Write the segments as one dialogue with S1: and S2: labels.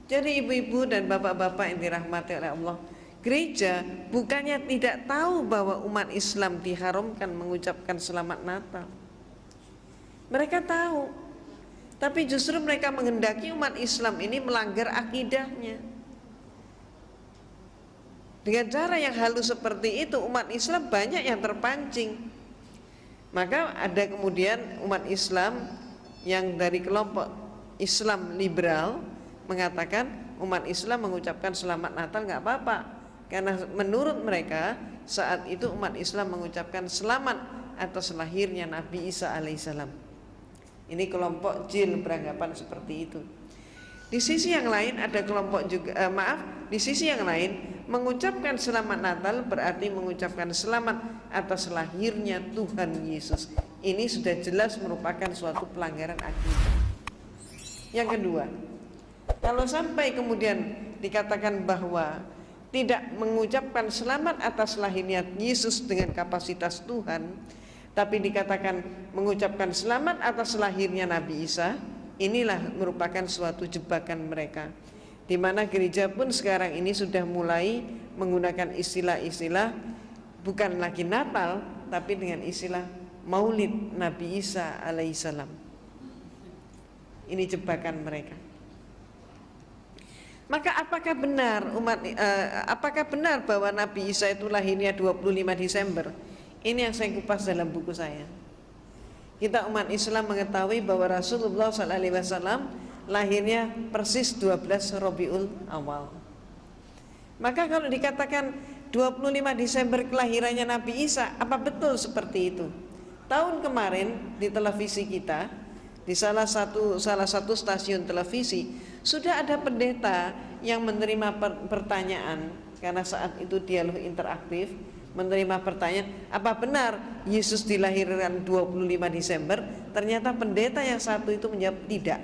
S1: Jadi ibu-ibu dan bapak-bapak yang dirahmati oleh Allah, gereja bukannya tidak tahu bahwa umat Islam diharamkan mengucapkan selamat Natal. Mereka tahu, tapi justru mereka menghendaki umat Islam ini melanggar akidahnya. Dengan cara yang halus seperti itu, umat Islam banyak yang terpancing. Maka ada kemudian umat Islam yang dari kelompok Islam liberal mengatakan umat Islam mengucapkan selamat Natal nggak apa-apa, karena menurut mereka saat itu umat Islam mengucapkan selamat atas lahirnya Nabi Isa alaihissalam. Ini kelompok jil beranggapan seperti itu. Di sisi yang lain ada kelompok juga di sisi yang lain mengucapkan selamat Natal berarti mengucapkan selamat atas lahirnya Tuhan Yesus. Ini sudah jelas merupakan suatu pelanggaran akidah. Yang kedua, kalau sampai kemudian dikatakan bahwa tidak mengucapkan selamat atas lahirnya Yesus dengan kapasitas Tuhan, tapi dikatakan mengucapkan selamat atas lahirnya Nabi Isa, inilah merupakan suatu jebakan mereka, di mana gereja pun sekarang ini sudah mulai menggunakan istilah-istilah bukan lagi Natal, tapi dengan istilah Maulid Nabi Isa alaihissalam. Ini jebakan mereka. Maka apakah benar bahwa Nabi Isa itu lahirnya 25 Desember? Ini yang saya kupas dalam buku saya. Kita umat Islam mengetahui bahwa Rasulullah SAW lahirnya persis 12 Rabiul Awal. Maka kalau dikatakan 25 Desember kelahirannya Nabi Isa, apa betul seperti itu? Tahun kemarin di televisi kita, di salah satu stasiun televisi, sudah ada pendeta yang menerima pertanyaan, karena saat itu dialog interaktif, menerima pertanyaan, apa benar Yesus dilahirkan 25 Desember? Ternyata pendeta yang satu itu menjawab tidak.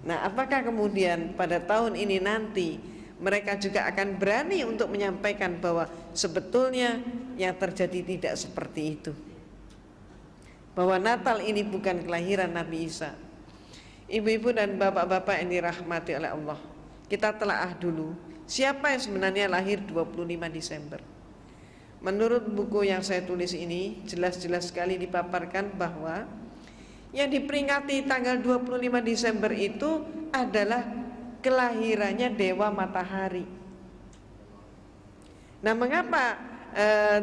S1: Nah, apakah kemudian pada tahun ini nanti mereka juga akan berani untuk menyampaikan bahwa sebetulnya yang terjadi tidak seperti itu, bahwa Natal ini bukan kelahiran Nabi Isa? Ibu-ibu dan bapak-bapak yang dirahmati oleh Allah, kita telaah dulu siapa yang sebenarnya lahir 25 Desember. Menurut buku yang saya tulis ini, jelas-jelas sekali dipaparkan bahwa yang diperingati tanggal 25 Desember itu adalah kelahirannya Dewa Matahari. Nah, mengapa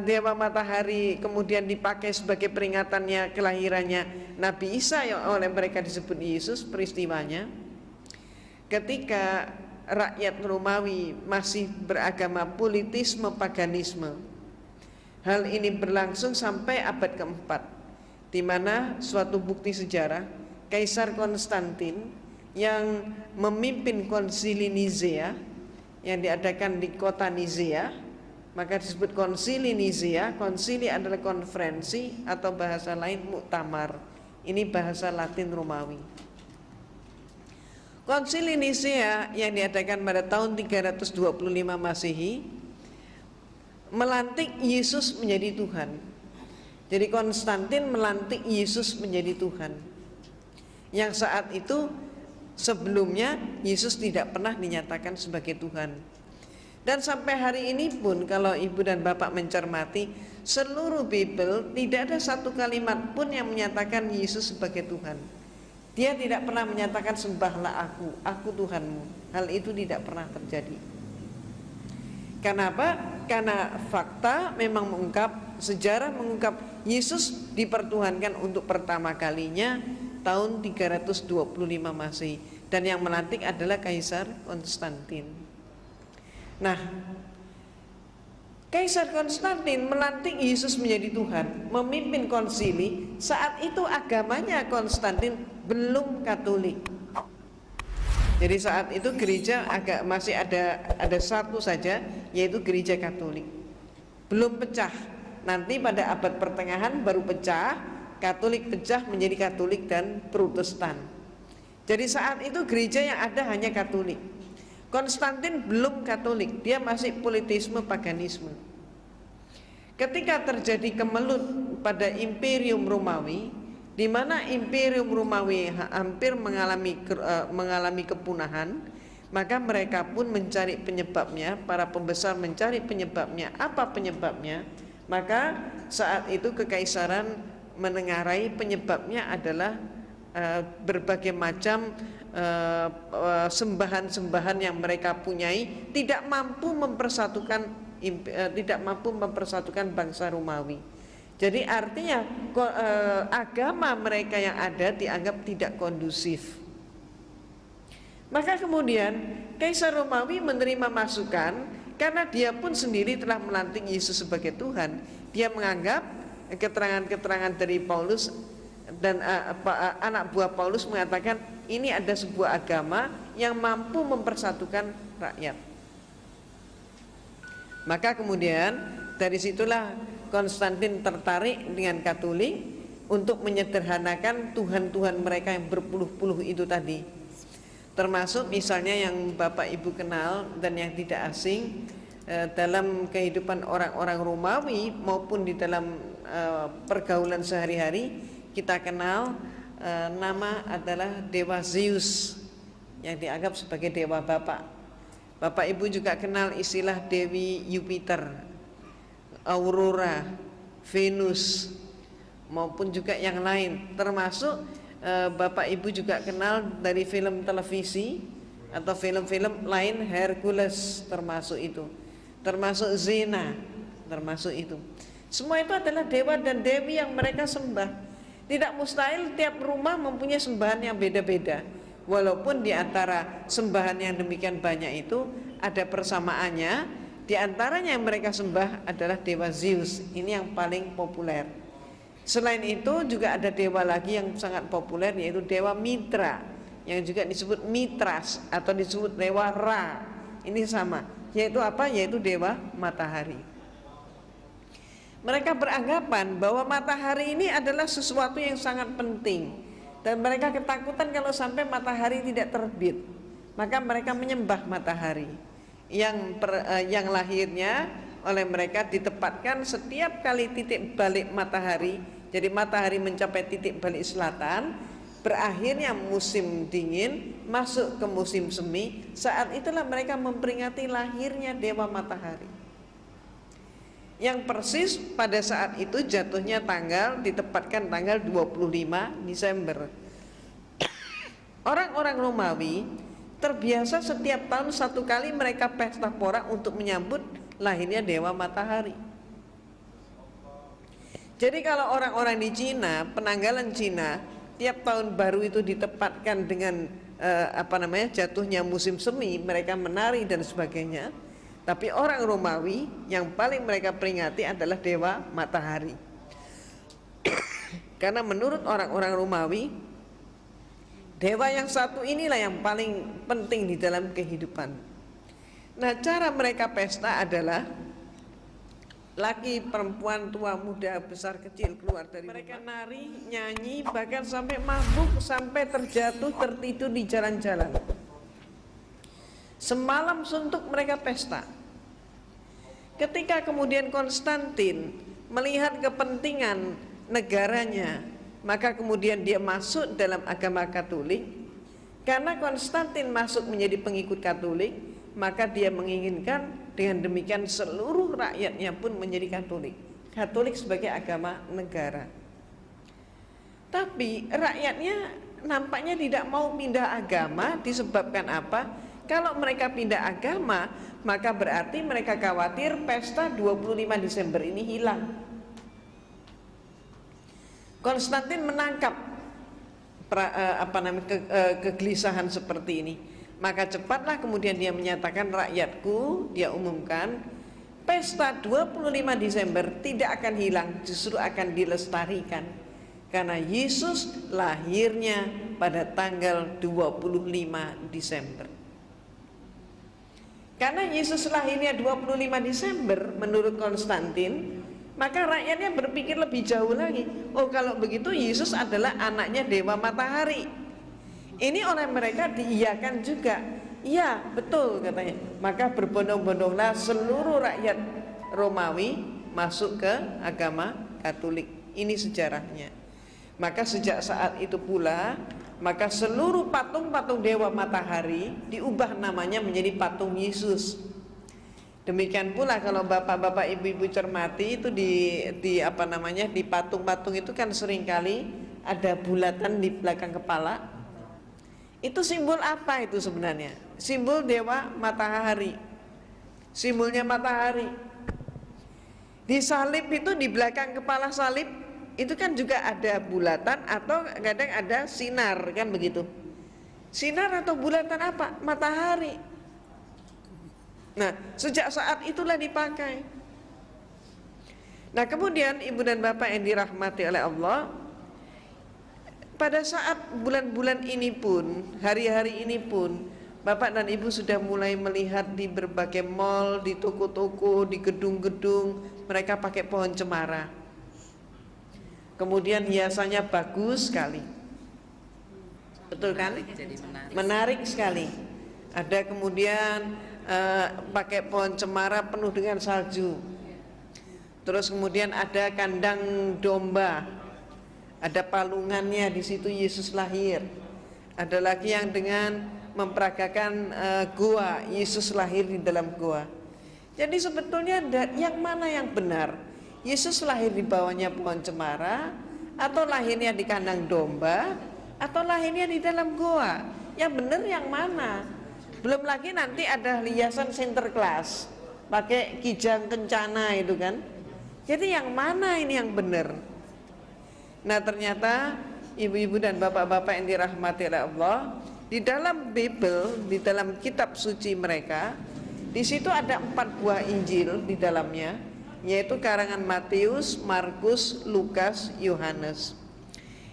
S1: Dewa Matahari kemudian dipakai sebagai peringatannya kelahirannya Nabi Isa yang oleh mereka disebut Yesus? Peristiwanya ketika rakyat Romawi masih beragama politisme paganisme. Hal ini berlangsung sampai abad keempat, di mana suatu bukti sejarah Kaisar Konstantin yang memimpin konsili Nizea yang diadakan di kota Nizea, maka disebut konsili Nizea. Konsili adalah konferensi atau bahasa lain muktamar. Ini bahasa Latin Romawi. Konsili Nizea yang diadakan pada tahun 325 Masehi melantik Yesus menjadi Tuhan. Jadi Konstantin melantik Yesus menjadi Tuhan, yang saat itu sebelumnya Yesus tidak pernah dinyatakan sebagai Tuhan. Dan sampai hari ini pun kalau ibu dan bapak mencermati seluruh Bible, tidak ada satu kalimat pun yang menyatakan Yesus sebagai Tuhan. Dia tidak pernah menyatakan sembahlah aku Tuhanmu. Hal itu tidak pernah terjadi. Kenapa? Karena fakta memang mengungkap, sejarah mengungkap Yesus dipertuhankan untuk pertama kalinya tahun 325 Masehi, dan yang melantik adalah Kaisar Konstantin. Nah, Kaisar Konstantin melantik Yesus menjadi Tuhan, memimpin konsili. Saat itu agamanya Konstantin belum Katolik. Jadi saat itu gereja masih ada satu saja, yaitu gereja Katolik. Belum pecah. Nanti pada abad pertengahan baru pecah, Katolik pecah menjadi Katolik dan Protestan. Jadi saat itu gereja yang ada hanya Katolik. Konstantin belum Katolik, dia masih politisme paganisme. Ketika terjadi kemelut pada Imperium Romawi, di mana Imperium Romawi hampir mengalami kepunahan, maka mereka pun mencari penyebabnya, para pembesar mencari penyebabnya. Apa penyebabnya? Maka saat itu kekaisaran menengarai penyebabnya adalah berbagai macam sembahan-sembahan yang mereka punyai tidak mampu mempersatukan bangsa Romawi. Jadi artinya agama mereka yang ada dianggap tidak kondusif. Maka kemudian Kaisar Romawi menerima masukan, karena dia pun sendiri telah melantik Yesus sebagai Tuhan. Dia menganggap keterangan-keterangan dari Paulus dan anak buah Paulus mengatakan ini ada sebuah agama yang mampu mempersatukan rakyat. Maka kemudian dari situlah Konstantin tertarik dengan Katolik untuk menyederhanakan Tuhan-Tuhan mereka yang berpuluh-puluh itu tadi. Termasuk misalnya yang Bapak Ibu kenal dan yang tidak asing dalam kehidupan orang-orang Romawi maupun di dalam pergaulan sehari-hari, kita kenal nama adalah Dewa Zeus yang dianggap sebagai dewa bapak. Bapak Ibu juga kenal istilah Dewi Jupiter, Aurora, Venus, maupun juga yang lain. Termasuk Bapak Ibu juga kenal dari film televisi atau film-film lain, Hercules termasuk itu, termasuk Xena termasuk itu. Semua itu adalah dewa dan dewi yang mereka sembah. Tidak mustahil tiap rumah mempunyai sembahan yang beda-beda. Walaupun di antara sembahan yang demikian banyak itu ada persamaannya. Di antaranya yang mereka sembah adalah Dewa Zeus. Ini yang paling populer. Selain itu juga ada dewa lagi yang sangat populer, yaitu Dewa Mitra, yang juga disebut Mitras atau disebut Dewa Ra. Ini sama, yaitu apa? Yaitu dewa matahari. Mereka beranggapan bahwa matahari ini adalah sesuatu yang sangat penting, dan mereka ketakutan kalau sampai matahari tidak terbit. Maka mereka menyembah matahari yang lahirnya oleh mereka ditempatkan setiap kali titik balik matahari. Jadi matahari mencapai titik balik selatan, berakhirnya musim dingin, masuk ke musim semi. Saat itulah mereka memperingati lahirnya dewa matahari, yang persis pada saat itu jatuhnya ditempatkan tanggal 25 Desember. Orang-orang Romawi terbiasa setiap tahun satu kali mereka pesta pora untuk menyambut lahirnya dewa matahari. Jadi kalau orang-orang di Cina, penanggalan Cina, tiap tahun baru itu ditempatkan dengan jatuhnya musim semi, mereka menari dan sebagainya. Tapi orang Romawi yang paling mereka peringati adalah dewa matahari. Karena menurut orang-orang Romawi, dewa yang satu inilah yang paling penting di dalam kehidupan. Nah, cara mereka pesta adalah laki, perempuan, tua, muda, besar, kecil keluar dari mereka rumah. Nari, nyanyi, bahkan sampai mabuk, sampai terjatuh, tertidur di jalan-jalan. Semalam suntuk mereka pesta. Ketika kemudian Konstantin melihat kepentingan negaranya, maka kemudian dia masuk dalam agama Katolik. Karena Konstantin masuk menjadi pengikut Katolik, maka dia menginginkan dengan demikian seluruh rakyatnya pun menjadi Katolik. Katolik sebagai agama negara. Tapi rakyatnya nampaknya tidak mau pindah agama. Disebabkan apa? Kalau mereka pindah agama, maka berarti mereka khawatir pesta 25 Desember ini hilang. Konstantin menangkap kegelisahan seperti ini. Maka cepatlah kemudian dia menyatakan, rakyatku, dia umumkan, pesta 25 Desember tidak akan hilang, justru akan dilestarikan. Karena Yesus lahirnya pada tanggal 25 Desember. Karena Yesus lahirnya 25 Desember menurut Konstantin, maka rakyatnya berpikir lebih jauh lagi. Oh, kalau begitu Yesus adalah anaknya dewa matahari. Ini oleh mereka diiyakan juga. Iya, betul katanya. Maka berbondong-bondonglah seluruh rakyat Romawi masuk ke agama Katolik. Ini sejarahnya. Maka sejak saat itu pula, maka seluruh patung-patung dewa matahari diubah namanya menjadi patung Yesus. Demikian pula kalau bapak-bapak ibu-ibu cermati itu di apa namanya, di patung-patung itu kan seringkali ada bulatan di belakang kepala. Itu simbol apa itu sebenarnya? Simbol dewa matahari. Simbolnya matahari. Di salib itu, di belakang kepala salib itu kan juga ada bulatan atau kadang ada sinar, kan begitu. Sinar atau bulatan apa? Matahari. Nah, sejak saat itulah dipakai. Nah, kemudian ibu dan bapak yang dirahmati oleh Allah, pada saat bulan-bulan ini pun, hari-hari ini pun, bapak dan ibu sudah mulai melihat di berbagai mall, di toko-toko, di gedung-gedung, mereka pakai pohon cemara. Kemudian hiasannya bagus sekali. Betul kan? Menarik sekali. Ada kemudian pakai pohon cemara penuh dengan salju. Terus kemudian ada kandang domba, ada palungannya, di situ Yesus lahir. Ada lagi yang dengan memperagakan gua, Yesus lahir di dalam gua. Jadi sebetulnya yang mana yang benar? Yesus lahir di bawahnya pohon cemara, atau lahirnya di kandang domba, atau lahirnya di dalam gua? Yang benar yang mana? Belum lagi nanti ada hiasan Sinterklas pakai kijang kencana itu kan. Jadi yang mana ini yang benar? Nah, ternyata ibu-ibu dan bapak-bapak yang dirahmati oleh Allah, di dalam Bible, di dalam kitab suci mereka, di situ ada 4 buah Injil di dalamnya, yaitu karangan Matius, Markus, Lukas, Yohanes.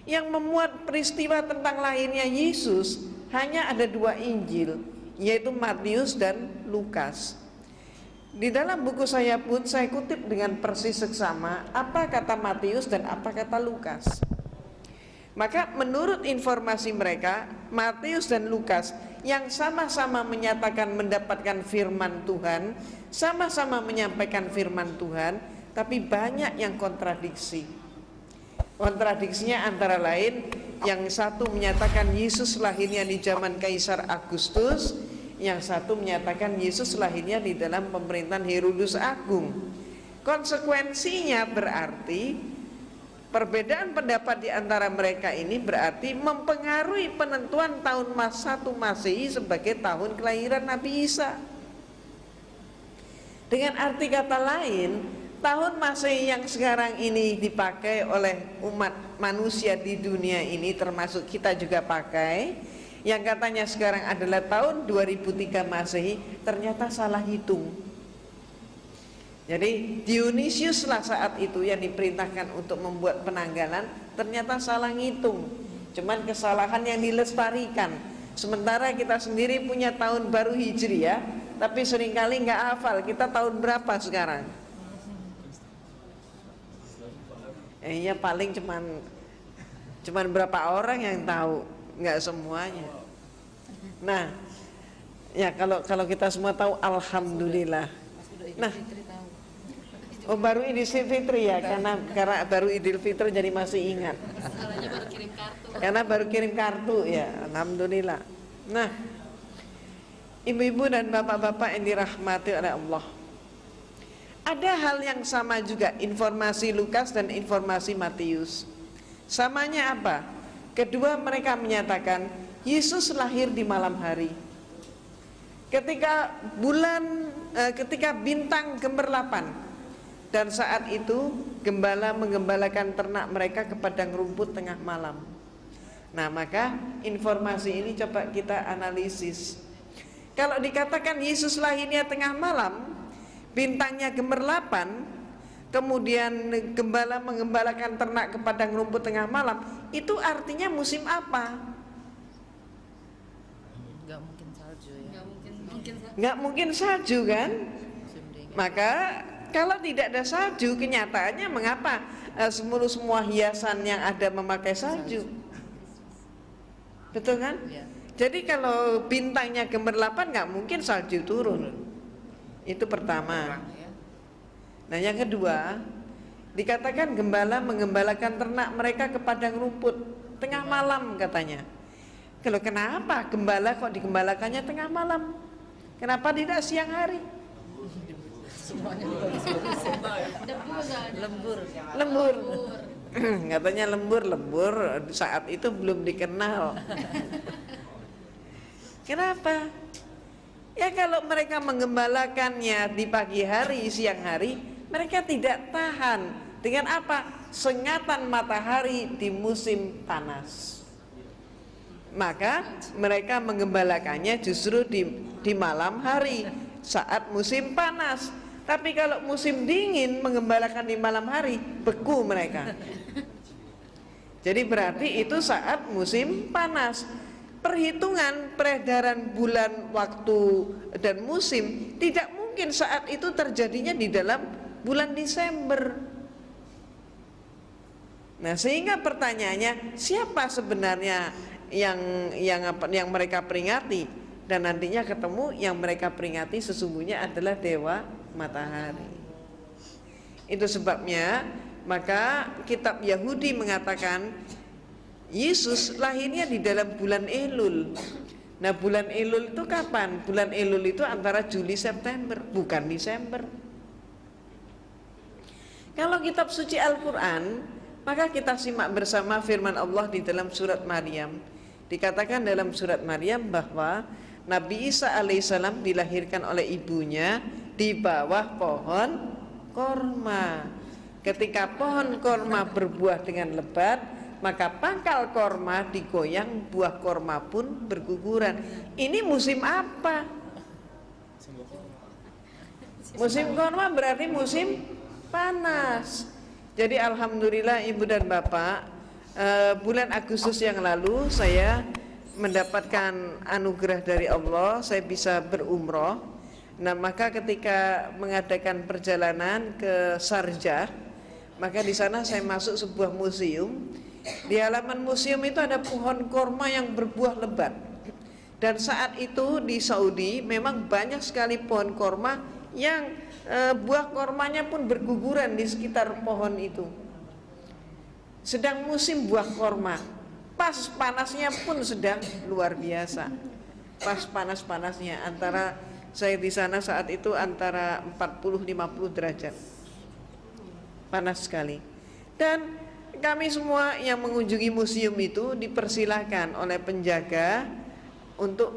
S1: Yang memuat peristiwa tentang lahirnya Yesus hanya ada 2 Injil, yaitu Matius dan Lukas. Di dalam buku saya pun saya kutip dengan persis seksama apa kata Matius dan apa kata Lukas. Maka menurut informasi mereka, Matius dan Lukas yang sama-sama menyatakan mendapatkan firman Tuhan, sama-sama menyampaikan firman Tuhan, tapi banyak yang kontradiksi. Kontradiksinya antara lain, yang satu menyatakan Yesus lahirnya di zaman Kaisar Agustus, yang satu menyatakan Yesus lahirnya di dalam pemerintahan Herodes Agung. Konsekuensinya berarti perbedaan pendapat di antara mereka ini berarti mempengaruhi penentuan tahun 1 Masehi sebagai tahun kelahiran Nabi Isa. Dengan arti kata lain, tahun Masehi yang sekarang ini dipakai oleh umat manusia di dunia ini, termasuk kita juga pakai, yang katanya sekarang adalah tahun 2003 Masehi, ternyata salah hitung. Jadi Dionysius lah saat itu yang diperintahkan untuk membuat penanggalan, ternyata salah ngitung. Cuman kesalahan yang dilestarikan. Sementara kita sendiri punya tahun baru Hijriah, tapi seringkali nggak hafal kita tahun berapa sekarang. Ya paling cuman berapa orang yang tahu, nggak semuanya. Nah, ya kalau kita semua tahu, alhamdulillah. Nah, oh baru Idul Fitri ya, karena baru Idul Fitri jadi masih ingat. Karena baru kirim kartu ya, alhamdulillah. Nah, ibu-ibu dan bapak-bapak yang dirahmati oleh Allah, ada hal yang sama juga informasi Lukas dan informasi Matius. Samanya apa? Kedua mereka menyatakan Yesus lahir di malam hari. Ketika bintang gemerlapan, dan saat itu gembala menggembalakan ternak mereka ke padang rumput tengah malam. Nah, maka informasi ini coba kita analisis. Kalau dikatakan Yesus lahirnya tengah malam, bintangnya gemerlapan, kemudian gembala menggembalakan ternak ke padang rumput tengah malam, itu artinya musim apa?
S2: Nggak mungkin salju ya.
S1: Nggak mungkin salju kan? Maka kalau tidak ada salju, kenyataannya mengapa semua hiasan yang ada memakai salju? Betul kan?
S2: Ya.
S1: Jadi kalau bintangnya gemerlapan, nggak mungkin salju turun. Itu pertama. Nah, yang kedua, Dikatakan gembala mengembalakan ternak mereka ke padang rumput tengah malam katanya. Kalau kenapa gembala kok digembalakannya tengah malam? Kenapa tidak siang hari?
S2: Semuanya lembur.
S1: Lembur. Katanya lembur saat itu belum dikenal. Kenapa? Ya kalau mereka mengembalakannya di pagi hari, siang hari, mereka tidak tahan dengan apa? Sengatan matahari di musim panas. Maka mereka mengembalakannya justru di malam hari saat musim panas. Tapi kalau musim dingin mengembalakan di malam hari, beku mereka. Jadi berarti itu saat musim panas. Perhitungan peredaran bulan, waktu, dan musim tidak mungkin saat itu terjadinya di dalam bulan Desember. Nah, sehingga pertanyaannya, siapa sebenarnya yang mereka peringati? Dan nantinya ketemu yang mereka peringati sesungguhnya adalah dewa matahari. Itu sebabnya maka kitab Yahudi mengatakan Yesus lahirnya di dalam bulan Elul. Nah, bulan Elul itu kapan? Bulan Elul itu antara Juli September, bukan Desember. Kalau kitab suci Al-Quran, maka kita simak bersama firman Allah di dalam surat Maryam. Dikatakan dalam surat Maryam bahwa Nabi Isa alaihissalam dilahirkan oleh ibunya di bawah pohon korma. Ketika pohon korma berbuah dengan lebat, maka pangkal korma digoyang, buah korma pun berguguran. Ini musim apa? Musim korma berarti musim panas. Jadi alhamdulillah ibu dan bapak, bulan Agustus yang lalu saya mendapatkan anugerah dari Allah, saya bisa berumroh. Nah, maka ketika mengadakan perjalanan ke Sharjah, maka di sana saya masuk sebuah museum. Di halaman museum itu ada pohon korma yang berbuah lebat. Dan saat itu di Saudi memang banyak sekali pohon korma yang buah kormanya pun berguguran di sekitar pohon itu. Sedang musim buah korma, pas panasnya pun sedang luar biasa. Pas panas-panasnya, antara saya di sana saat itu antara 40-50 derajat. Panas sekali. Dan kami semua yang mengunjungi museum itu dipersilahkan oleh penjaga untuk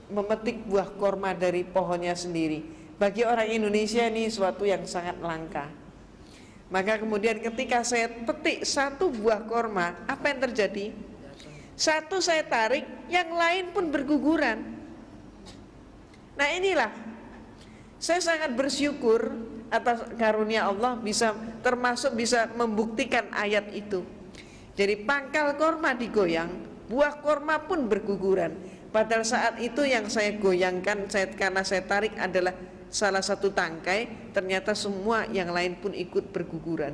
S1: memetik buah korma dari pohonnya sendiri. Bagi orang Indonesia ini suatu yang sangat langka. Maka kemudian ketika saya petik satu buah korma, apa yang terjadi? Satu saya tarik, yang lain pun berguguran. Nah, inilah saya sangat bersyukur atas karunia Allah termasuk bisa membuktikan ayat itu. Jadi pangkal korma digoyang, buah korma pun berguguran. Padahal saat itu yang saya goyangkan, karena saya tarik adalah salah satu tangkai, ternyata semua yang lain pun ikut berguguran.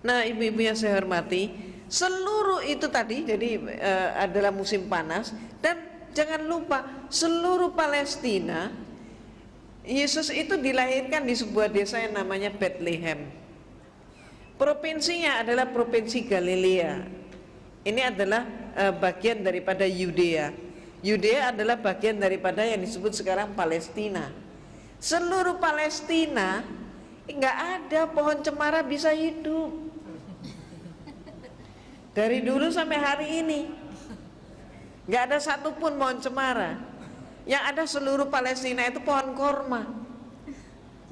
S1: Nah, ibu-ibu yang saya hormati, seluruh itu tadi jadi adalah musim panas. Dan jangan lupa seluruh Palestina, Yesus itu dilahirkan di sebuah desa yang namanya Bethlehem. Provinsinya adalah provinsi Galilea. Ini adalah bagian daripada Yudea. Yudea adalah bagian daripada yang disebut sekarang Palestina. Seluruh Palestina nggak ada pohon cemara bisa hidup. Dari dulu sampai hari ini nggak ada satupun pohon cemara. Yang ada seluruh Palestina itu pohon korma.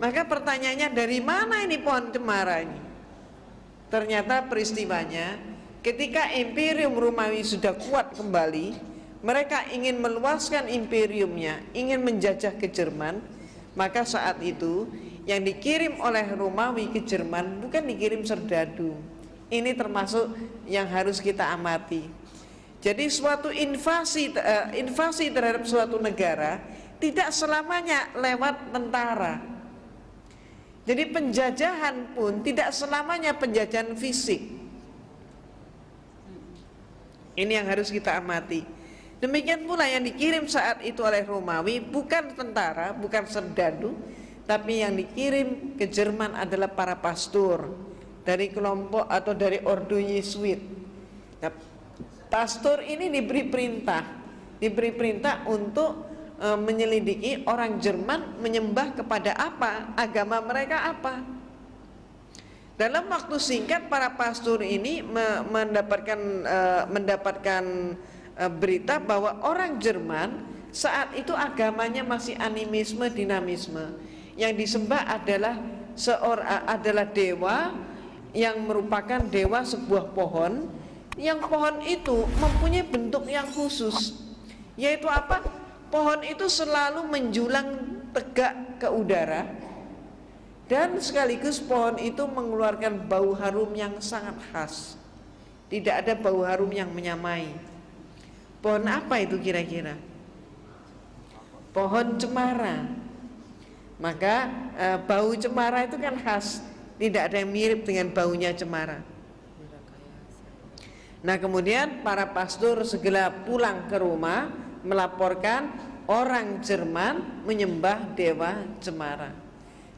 S1: Maka pertanyaannya, dari mana ini pohon cemara ini? Ternyata peristiwanya ketika Imperium Romawi sudah kuat kembali, mereka ingin meluaskan imperiumnya, ingin menjajah ke Jerman. Maka saat itu yang dikirim oleh Romawi ke Jerman bukan dikirim serdadu. Ini termasuk yang harus kita amati. Jadi suatu invasi terhadap suatu negara tidak selamanya lewat tentara. Jadi penjajahan pun tidak selamanya penjajahan fisik. Ini yang harus kita amati. Demikian pula yang dikirim saat itu oleh Romawi bukan tentara, bukan serdadu, tapi yang dikirim ke Jerman adalah para pastor dari kelompok atau dari ordo Yesuit. Nah, pastor ini diberi perintah untuk menyelidiki orang Jerman menyembah kepada apa, agama mereka apa. Dalam waktu singkat para pastor ini mendapatkan berita bahwa orang Jerman saat itu agamanya masih animisme, dinamisme. Yang disembah adalah dewa yang merupakan dewa sebuah pohon, yang pohon itu mempunyai bentuk yang khusus, yaitu apa? Pohon itu selalu menjulang tegak ke udara, dan sekaligus pohon itu mengeluarkan bau harum yang sangat khas. Tidak ada bau harum yang menyamai. Pohon apa itu kira-kira? Pohon cemara. Maka bau cemara itu kan khas, tidak ada yang mirip dengan baunya cemara. Nah, kemudian para pastor segera pulang ke rumah melaporkan orang Jerman menyembah dewa cemara.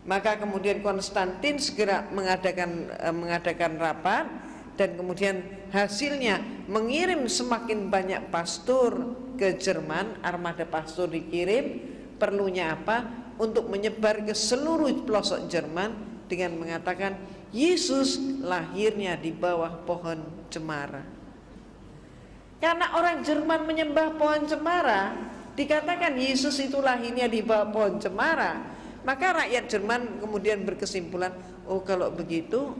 S1: Maka kemudian Konstantin segera mengadakan rapat, dan kemudian hasilnya mengirim semakin banyak pastor ke Jerman. Armada pastor dikirim, perlunya apa? Untuk menyebar ke seluruh pelosok Jerman dengan mengatakan Yesus lahirnya di bawah pohon cemara. Karena orang Jerman menyembah pohon cemara, dikatakan Yesus itu lahirnya di bawah pohon cemara, maka rakyat Jerman kemudian berkesimpulan, oh kalau begitu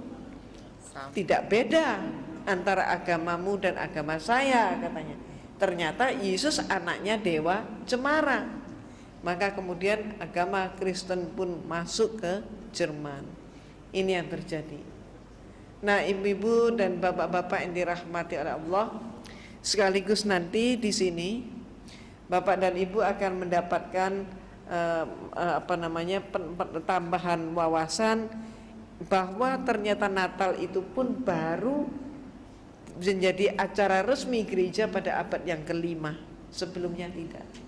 S1: tidak beda antara agamamu dan agama saya, katanya. Ternyata Yesus anaknya dewa cemara. Maka kemudian agama Kristen pun masuk ke Jerman. Ini yang terjadi. Nah, ibu-ibu dan bapak-bapak yang dirahmati oleh Allah, sekaligus nanti di sini bapak dan ibu akan mendapatkan tambahan wawasan bahwa ternyata Natal itu pun baru menjadi acara resmi gereja pada abad yang ke-5. Sebelumnya tidak.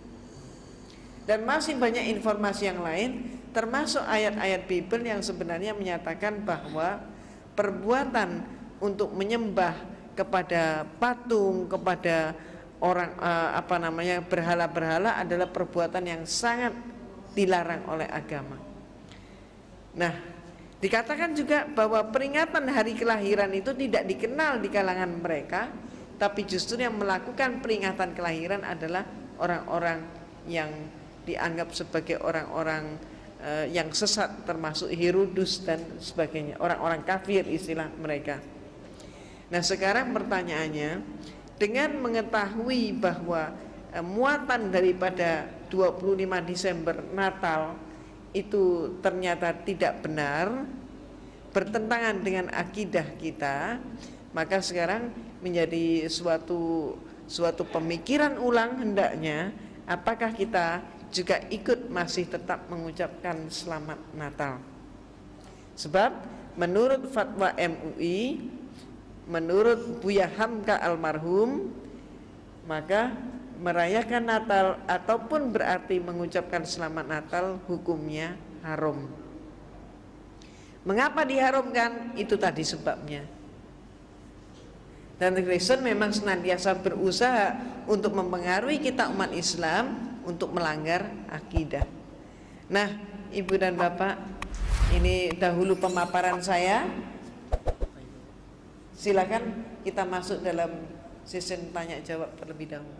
S1: Dan masih banyak informasi yang lain, termasuk ayat-ayat Bible yang sebenarnya menyatakan bahwa perbuatan untuk menyembah kepada patung, kepada orang berhala-berhala adalah perbuatan yang sangat dilarang oleh agama. Nah, dikatakan juga bahwa peringatan hari kelahiran itu tidak dikenal di kalangan mereka, tapi justru yang melakukan peringatan kelahiran adalah orang-orang yang dianggap sebagai orang-orang yang sesat, termasuk Herodus dan sebagainya, orang-orang kafir istilah mereka. Nah, sekarang pertanyaannya, dengan mengetahui bahwa muatan daripada 25 Desember Natal itu ternyata tidak benar, bertentangan dengan akidah kita, maka sekarang menjadi suatu pemikiran ulang hendaknya, apakah kita juga ikut masih tetap mengucapkan selamat Natal. Sebab menurut fatwa MUI, menurut Buya Hamka almarhum, maka merayakan Natal ataupun berarti mengucapkan selamat Natal hukumnya haram. Mengapa diharamkan? Itu tadi sebabnya. Dan Kristen memang senantiasa berusaha untuk mempengaruhi kita umat Islam untuk melanggar akidah. Nah, ibu dan bapak, ini dahulu pemaparan saya. Silakan kita masuk dalam sesi tanya jawab terlebih dahulu.